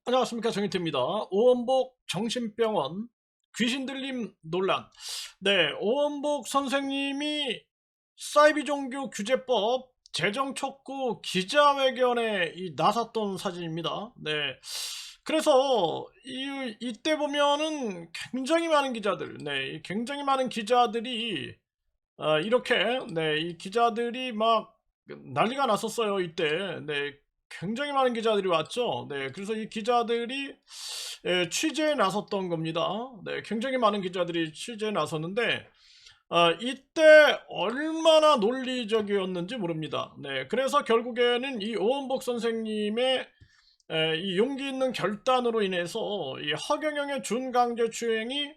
안녕하십니까, 정인태입니다. 오원복 정신병원 귀신 들림 논란. 네, 오원복 선생님이 사이비 종교 규제법 제정 촉구 기자회견에 나섰던 사진입니다. 네, 그래서 이때 보면은 굉장히 많은 기자들, 굉장히 많은 기자들이 이렇게, 이 기자들이 막 난리가 났었어요, 이때. 네, 굉장히 많은 기자들이 왔죠. 네, 그래서 이 기자들이 취재에 나섰던 겁니다. 네, 굉장히 많은 기자들이 취재에 나섰는데, 이때 얼마나 논리적이었는지 모릅니다. 네, 그래서 결국에는 이 오원복 선생님의 이 용기 있는 결단으로 인해서 이 허경영의 준강제추행이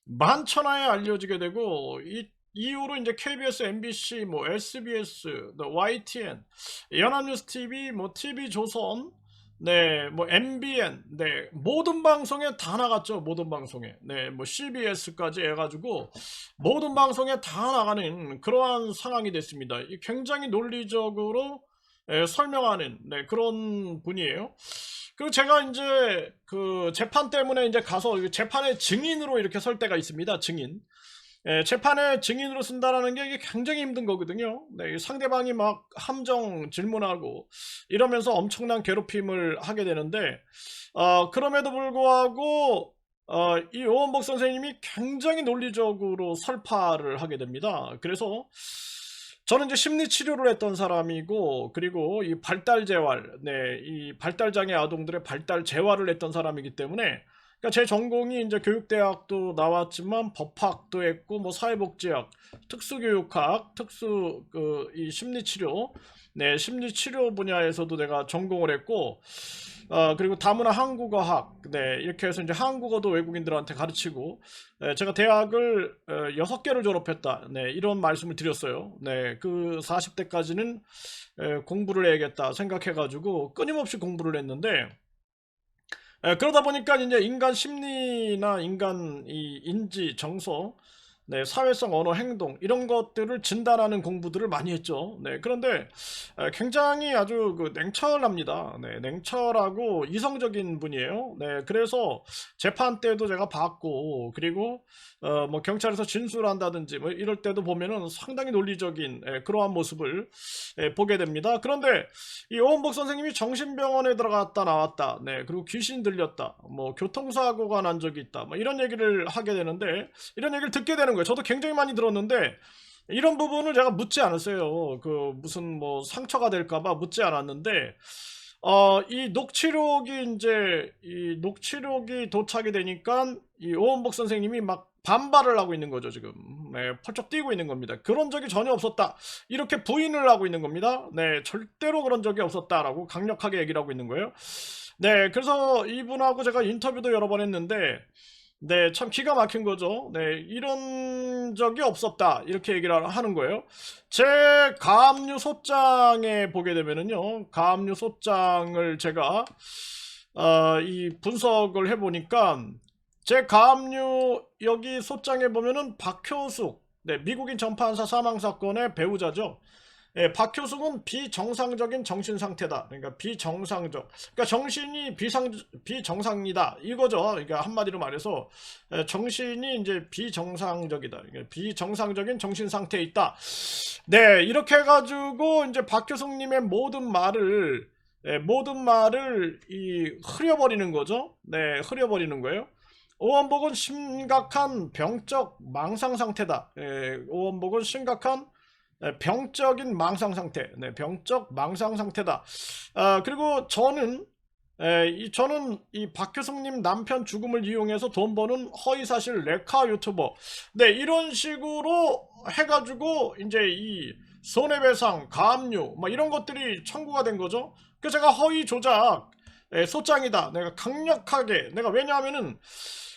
만천하에 알려지게 되고, 이 이후로 이제 KBS, MBC, 뭐 SBS, 또 YTN, 연합뉴스 TV, 뭐 TV조선, 뭐 MBN, 모든 방송에 다 나갔죠. 모든 방송에, 뭐 CBS까지 해가지고 모든 방송에 다 나가는 그러한 상황이 됐습니다. 굉장히 논리적으로 설명하는 그런 분이에요. 그리고 제가 이제 그 재판 때문에 이제 가서 재판의 증인으로 이렇게 설 때가 있습니다. 증인. 재판에 증인으로 쓴다라는 게 이게 굉장히 힘든 거거든요. 네, 상대방이 막 함정 질문하고 이러면서 엄청난 괴롭힘을 하게 되는데, 그럼에도 불구하고 이 오원복 선생님이 굉장히 논리적으로 설파를 하게 됩니다. 그래서 저는 이제 심리 치료를 했던 사람이고, 그리고 이 발달 재활, 이 발달 장애 아동들의 발달 재활을 했던 사람이기 때문에, 그러니까 제 전공이 이제 교육대학도 나왔지만 법학도 했고, 뭐 사회복지학, 특수교육학, 이 심리치료, 심리치료 분야에서도 내가 전공을 했고, 그리고 다문화 한국어학, 이렇게 해서 이제 한국어도 외국인들한테 가르치고, 제가 대학을 6개를 졸업했다. 이런 말씀을 드렸어요. 그 40대까지는 공부를 해야겠다 생각해가지고 끊임없이 공부를 했는데, 그러다 보니까 이제 인간 심리나 인간 이 인지, 정서, 사회성, 언어, 행동 이런 것들을 진단하는 공부들을 많이 했죠. 그런데 굉장히 아주 그 냉철합니다. 냉철하고 이성적인 분이에요. 그래서 재판 때도 제가 봤고, 그리고 뭐 경찰에서 진술한다든지 뭐 이럴 때도 보면은 상당히 논리적인 그러한 모습을 보게 됩니다. 그런데 이 오원복 선생님이 정신병원에 들어갔다 나왔다, 그리고 귀신 들렸다, 뭐 교통사고가 난 적이 있다, 뭐 이런 얘기를 하게 되는데, 이런 얘기를 듣게 되는 거예요. 저도 굉장히 많이 들었는데 이런 부분을 제가 묻지 않았어요. 그 무슨 뭐 상처가 될까봐 묻지 않았는데, 이 녹취록이 도착이 되니까 이 오원복 선생님이 막 반발을 하고 있는 거죠, 지금. 펄쩍 뛰고 있는 겁니다. 그런 적이 전혀 없었다. 이렇게 부인을 하고 있는 겁니다. 절대로 그런 적이 없었다라고 강력하게 얘기를 하고 있는 거예요. 그래서 이분하고 제가 인터뷰도 여러 번 했는데, 참 기가 막힌 거죠. 이런 적이 없었다. 이렇게 얘기를 하는 거예요. 제 가압류 소장에 보게 되면은요, 가압류 소장을 제가, 이 분석을 해보니까, 제 가압류 여기 소장에 보면은 박효숙, 미국인 전파사 사망 사건의 배우자죠. 박효숙은 비정상적인 정신 상태다. 그러니까 비정상적. 그러니까 정신이 비정상이다. 이거죠. 그러니까 한마디로 말해서 정신이 이제 비정상적이다. 그러니까 비정상적인 정신 상태에 있다. 이렇게 해가지고 이제 박효숙님의 모든 말을 흐려버리는 거죠. 흐려버리는 거예요. 오원복은 심각한 병적 망상 상태다. 오원복은 심각한 병적인 망상 상태, 병적 망상 상태다. 그리고 저는 이 박효숙님 남편 죽음을 이용해서 돈 버는 허위사실 레카 유튜버, 이런 식으로 해가지고 이제 이 손해배상, 가압류, 뭐 이런 것들이 청구가 된 거죠. 그래서 제가 허위 조작 소장이다. 내가 강력하게, 왜냐하면은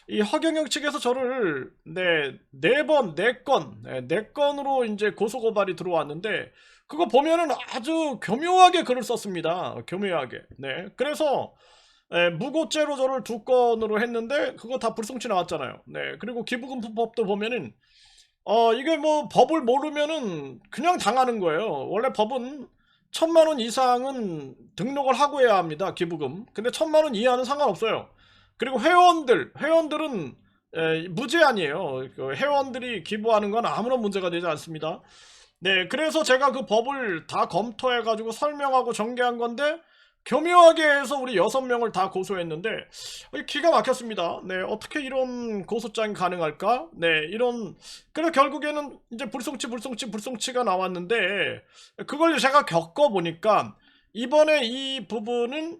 이 허경영 측에서 저를 네 건으로 이제 고소고발이 들어왔는데, 그거 보면은 아주 교묘하게 글을 썼습니다. 교묘하게. 그래서 무고죄로 저를 2건으로 했는데 그거 다 불송치 나왔잖아요. 그리고 기부금품법도 보면은 이게 뭐 법을 모르면은 그냥 당하는 거예요. 원래 법은 1,000만 원 이상은 등록을 하고 해야 합니다. 기부금. 근데 1,000만 원 이하는 상관없어요. 그리고 회원들은 무제한이에요. 그 회원들이 기부하는 건 아무런 문제가 되지 않습니다. 네, 그래서 제가 그 법을 다 검토해가지고 설명하고 전개한 건데, 교묘하게 해서 우리 6명을 다 고소했는데, 기가 막혔습니다. 네, 어떻게 이런 고소장이 가능할까? 네, 그래, 결국에는 이제 불송치가 나왔는데, 그걸 제가 겪어보니까, 이번에 이 부분은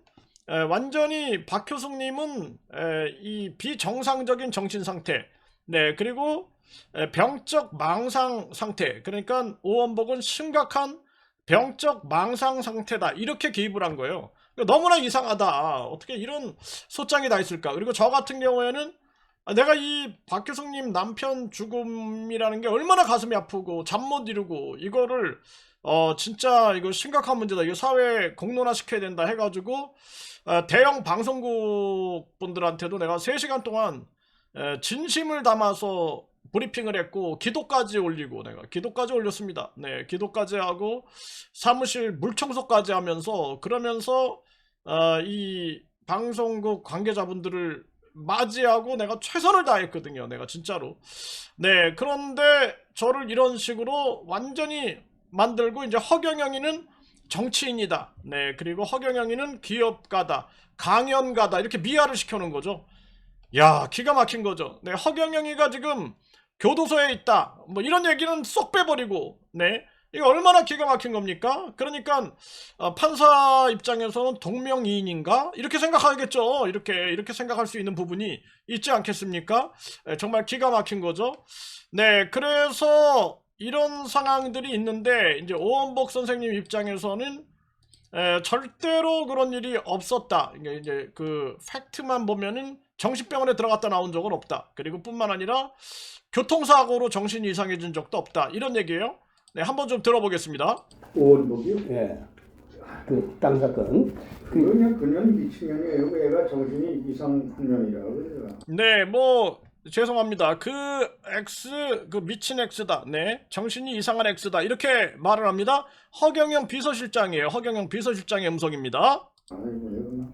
완전히 박효숙님은 이 비정상적인 정신상태, 네, 그리고 병적 망상 상태, 그러니까 오원복은 심각한 병적 망상 상태다, 이렇게 기입을 한 거예요. 너무나 이상하다, 어떻게 이런 소장이 다 있을까. 그리고 저 같은 경우에는 내가 이 박효숙님 남편 죽음이라는 게 얼마나 가슴이 아프고 잠 못 이루고, 이거를 진짜 이거 심각한 문제다, 이거 사회에 공론화 시켜야 된다 해가지고 대형 방송국 분들한테도 내가 3시간 동안 진심을 담아서 브리핑을 했고, 기도까지 올리고, 내가 기도까지 올렸습니다. 네, 기도까지 하고 사무실 물청소까지 하면서, 그러면서 이 방송국 관계자분들을 맞이하고 내가 최선을 다했거든요. 내가 진짜로. 네, 그런데 저를 이런 식으로 완전히 만들고, 이제 허경영이는 정치인이다, 네, 그리고 허경영이는 기업가다, 강연가다, 이렇게 미화를 시켜놓은 거죠. 야, 기가 막힌 거죠. 네, 허경영이가 지금 교도소에 있다, 뭐 이런 얘기는 쏙 빼버리고, 네, 이거 얼마나 기가 막힌 겁니까? 그러니까 판사 입장에서는 동명이인인가? 이렇게 생각하겠죠. 이렇게 생각할 수 있는 부분이 있지 않겠습니까? 정말 기가 막힌 거죠. 네, 그래서 이런 상황들이 있는데, 이제 오원복 선생님 입장에서는 절대로 그런 일이 없었다. 이제 그 팩트만 보면은 정신병원에 들어갔다 나온 적은 없다. 그리고 뿐만 아니라 교통사고로 정신이 이상해진 적도 없다, 이런 얘기예요. 네, 한번 좀 들어보겠습니다. 오원복이요? 예. 그 땅 사건. 그냥 미친년이에요. 그 애가 정신이 이상한년이라고 그래요. 네, 뭐 죄송합니다. 그 미친 X다. 네, 정신이 이상한 X다, 이렇게 말을 합니다. 허경영 비서실장이에요. 허경영 비서실장의 음성입니다. 아이고,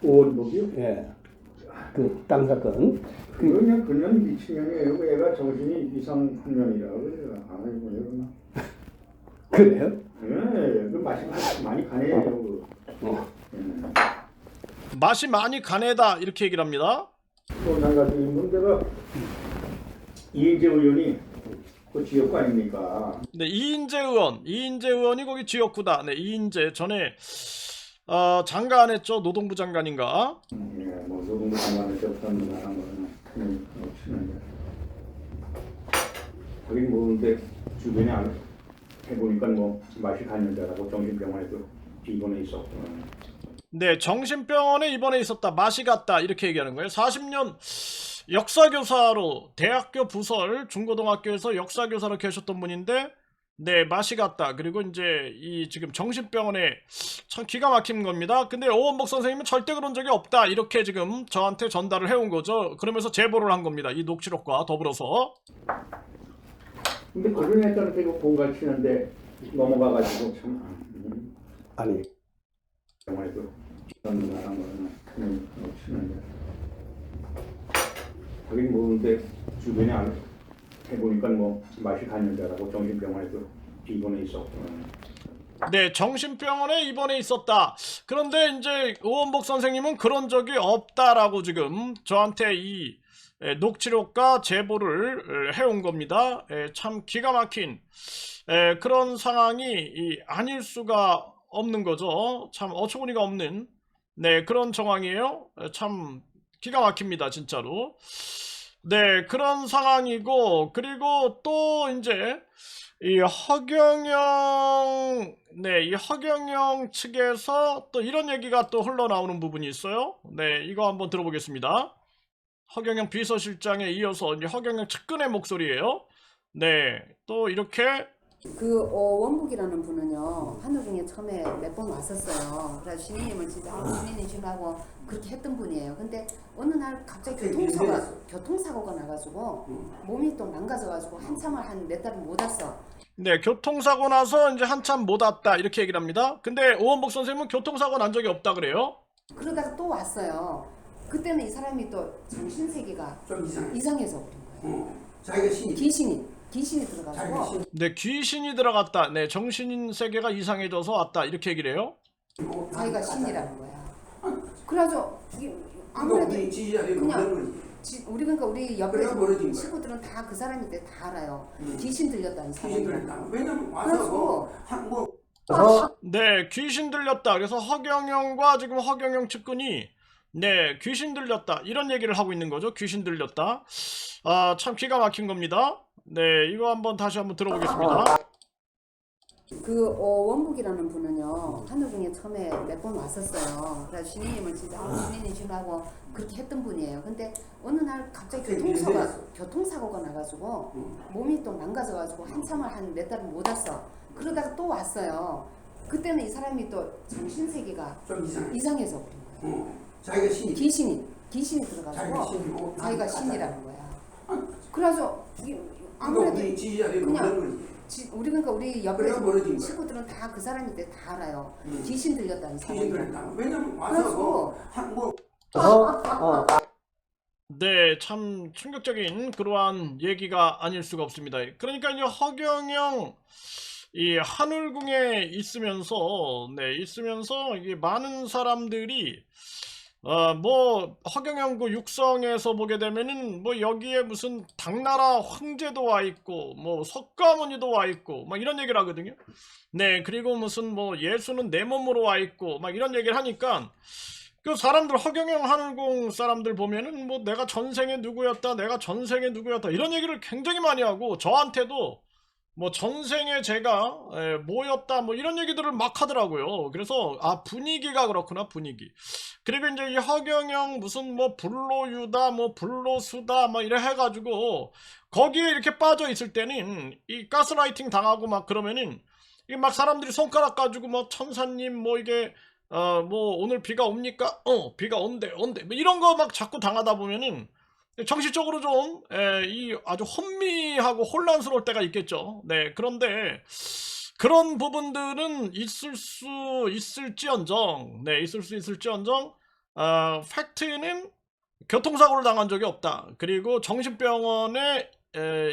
오원복이요? 예. 그 땅 사건. 그냥 미친년이에요. 그 애가 정신이 이상한년이라고 그래요. 아이고, 그래요? 네, 그 맛이 많이 가네요. 맛이 많이 가네다, 이렇게 얘기를 합니다. 또 한 가지 문제가 이인재 의원이 그 지역구 아닙니까? 네, 이인재 의원이 거기 지역구다. 네, 이인재 전에 장관 안 했죠? 노동부 장관인가? 예, 뭐 노동부 장관을 접수한 거랑 거는 치는데 하긴 뭐 근데 주변에 해보니까 뭐 맛이 갔는데라고 정신병원에도 입원해 있었고. 네, 정신병원에 입원해 있었다, 맛이 갔다, 이렇게 얘기하는 거예요. 40년 역사교사로 대학교 부설 중고등학교에서 역사교사로 계셨던 분인데, 네, 맛이 갔다. 그리고 이제 이 지금 정신병원에, 참 기가 막힌 겁니다. 근데 오원복 선생님은 절대 그런 적이 없다, 이렇게 지금 저한테 전달을 해온 거죠. 그러면서 제보를 한 겁니다. 이 녹취록과 더불어서. 근데 그런 애들한테 이거 공갈 치는데 넘어가가지고 참 아니. 병원에도 전문가랑 거는 치는데 하긴 뭐 근데 주변에 해보니까 뭐 맛이 갔는데라고 정신병원에도 입원해 있었고. 네, 정신병원에 입원해 있었다. 그런데 이제 오원복 선생님은 그런 적이 없다라고 지금 저한테 이 녹취록과 제보를 해온 겁니다. 참 기가 막힌 그런 상황이 아닐 수가 없는 거죠. 참 어처구니가 없는, 네, 그런 정황이에요. 참 기가 막힙니다, 진짜로. 네, 그런 상황이고, 그리고 또 이제 이 허경영 측에서 또 이런 얘기가 또 흘러나오는 부분이 있어요. 네, 이거 한번 들어보겠습니다. 허경영 비서실장에 이어서 이제 허경영 측근의 목소리예요. 네, 또 이렇게 그 원복이라는 분은요, 하늘궁에 처음에 몇 번 왔었어요. 그래서 신인님을 진짜 신인이 주라고 그렇게 했던 분이에요. 근데 어느 날 갑자기 교통사고가 나가지고 몸이 또 망가져가지고 한참을 한 몇 달을 못 왔어. 네, 교통사고 나서 이제 한참 못 왔다 이렇게 얘기를 합니다. 근데 오원복 선생님은 교통사고 난 적이 없다 그래요? 그러다가 또 왔어요. 그때는 이 사람이 또 정신세계가 좀 이상해. 이상해서 그런 거예요. 자기가 신이. 귀신이 자기가 들어가지고 신. 네, 귀신이 들어갔다. 네, 정신 세계가 이상해져서 왔다 이렇게 얘기를 해요. 자기가 신이라는 거야. 그래가지고 아무래도 아무래도 지지자들이 그냥 모르는 거지. 우리 옆에 그래서 멀어진 거야. 친구들은 다 그 사람인데 다 알아요. 귀신 들렸다는 귀신 사람이. 들렸다. 왜냐면 와서 그래서 한뭐 네, 귀신 들렸다. 그래서 허경영과 지금 허경영 측근이 네, 귀신 들렸다. 이런 얘기를 하고 있는 거죠. 귀신 들렸다. 아, 참 기가 막힌 겁니다. 네, 이거 한번 다시 한번 들어보겠습니다. 그 원북이라는 분은요 하늘궁에 처음에 몇 번 왔었어요. 그래서 신인님을 진짜 신인이시라고 그렇게 했던 분이에요. 근데 어느 날 갑자기 교통사고가 나가지고 몸이 또 망가져가지고 한참을 한 몇 달을 못 왔어. 그러다가 또 왔어요. 그때는 이 사람이 또 정신세계가 좀 이상해. 이상해서 그런 거예요. 자기가 신이. 귀신이 자기가 들어가지고 신이고 자기가 신이라는 거야. 그래가지고 아무래도 우리 지지자들이 그냥 모르는 거지. 우리 옆에 그래서 멀어진 거야. 친구들은 다 그 사람인데 다 알아요. 귀신 들렸다는 귀신 사람이. 들렸다. 왜냐면 그래가지고 와서 한뭐 네, 참 충격적인 그러한 얘기가 아닐 수가 없습니다. 그러니까 이제 허경영 이 하늘궁에 있으면서 이게 많은 사람들이 뭐 허경영 그 육성에서 보게 되면은 뭐 여기에 무슨 당나라 황제도 와 있고 뭐 석가모니도 와 있고 막 이런 얘기를 하거든요. 네, 그리고 무슨 뭐 예수는 내 몸으로 와 있고 막 이런 얘기를 하니까 그 사람들 허경영 하늘궁 사람들 보면은 뭐 내가 전생에 누구였다 이런 얘기를 굉장히 많이 하고 저한테도 뭐 전생에 제가 뭐였다 뭐 이런 얘기들을 막 하더라고요. 그래서 아 분위기가 그렇구나 분위기. 그리고 이제 이 허경영 무슨 뭐 불로유다 뭐 불로수다 막 이래 해가지고 거기에 이렇게 빠져 있을 때는 이 가스라이팅 당하고 막 그러면은 이게 막 사람들이 손가락 가지고 뭐 천사님 뭐 이게 뭐 오늘 비가 옵니까? 비가 온대 뭐 이런 거 막 자꾸 당하다 보면은 정신적으로 좀 이 아주 혼미하고 혼란스러울 때가 있겠죠. 네, 그런데 그런 부분들은 있을 수 있을지언정 팩트는 교통사고를 당한 적이 없다. 그리고 정신병원에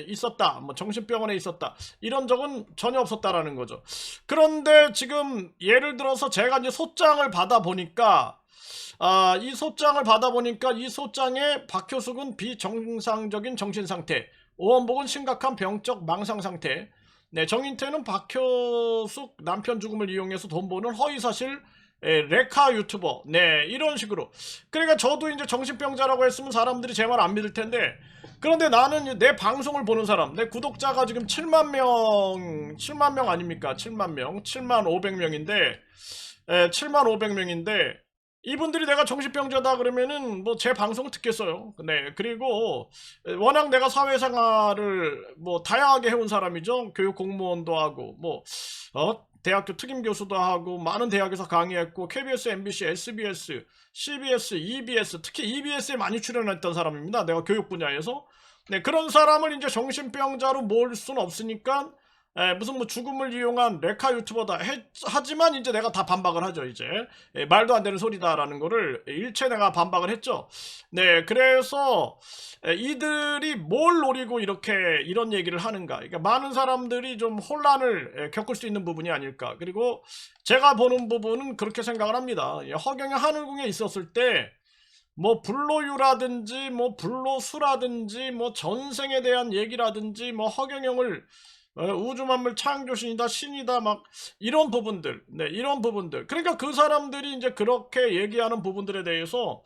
있었다. 뭐 정신병원에 있었다. 이런 적은 전혀 없었다라는 거죠. 그런데 지금 예를 들어서 제가 이제 소장을 받아보니까 이 소장에 박효숙은 비정상적인 정신상태, 오원복은 심각한 병적 망상상태, 네, 정인태는 박효숙 남편 죽음을 이용해서 돈 버는 허위사실 레카 유튜버, 네, 이런 식으로. 그러니까 저도 이제 정신병자라고 했으면 사람들이 제 말 안 믿을 텐데, 그런데 나는 내 방송을 보는 사람, 내 구독자가 지금 7만 명 아닙니까? 7만 500명인데, 7만 500명인데, 이분들이 내가 정신병자다 그러면은 뭐 제 방송을 듣겠어요. 네, 그리고 워낙 내가 사회생활을 뭐 다양하게 해온 사람이죠. 교육 공무원도 하고 뭐 대학교 특임 교수도 하고 많은 대학에서 강의했고 KBS, MBC, SBS, CBS, EBS 특히 EBS에 많이 출연했던 사람입니다. 내가 교육 분야에서. 네, 그런 사람을 이제 정신병자로 모을 수는 없으니까 무슨 뭐 죽음을 이용한 레카 유튜버다 하지만 이제 내가 다 반박을 하죠. 이제 말도 안 되는 소리다라는 거를 일체 내가 반박을 했죠. 네, 그래서 이들이 뭘 노리고 이렇게 이런 얘기를 하는가. 그러니까 많은 사람들이 좀 혼란을 겪을 수 있는 부분이 아닐까. 그리고 제가 보는 부분은 그렇게 생각을 합니다. 허경영 하늘궁에 있었을 때 뭐 불로유라든지 뭐 불로수라든지 뭐 전생에 대한 얘기라든지 뭐 허경영을 우주만물 창조신이다 신이다 막 이런 부분들, 네, 이런 부분들. 그러니까 그 사람들이 이제 그렇게 얘기하는 부분들에 대해서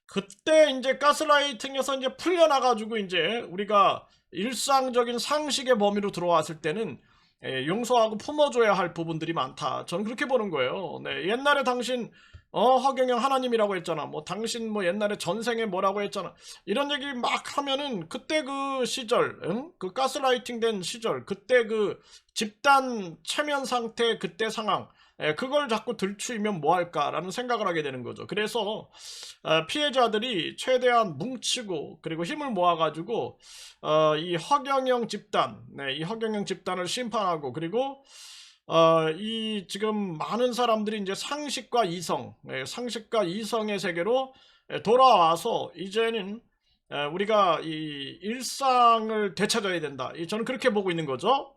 그때 이제 가스라이팅에서 이제 풀려나가지고 이제 우리가 일상적인 상식의 범위로 들어왔을 때는 용서하고 품어줘야 할 부분들이 많다. 저는 그렇게 보는 거예요. 네, 옛날에 당신 허경영 하나님이라고 했잖아. 뭐 당신 뭐 옛날에 전생에 뭐라고 했잖아. 이런 얘기 막 하면은 그때 그 시절, 그 가스라이팅 된 시절, 그때 그 집단 체면 상태 그때 상황, 그걸 자꾸 들추이면 뭐 할까라는 생각을 하게 되는 거죠. 그래서 피해자들이 최대한 뭉치고 그리고 힘을 모아가지고 이 허경영 집단, 이 허경영 집단을 심판하고 그리고 이 지금 많은 사람들이 이제 상식과 이성, 상식과 이성의 세계로 돌아와서 이제는 우리가 이 일상을 되찾아야 된다. 저는 그렇게 보고 있는 거죠.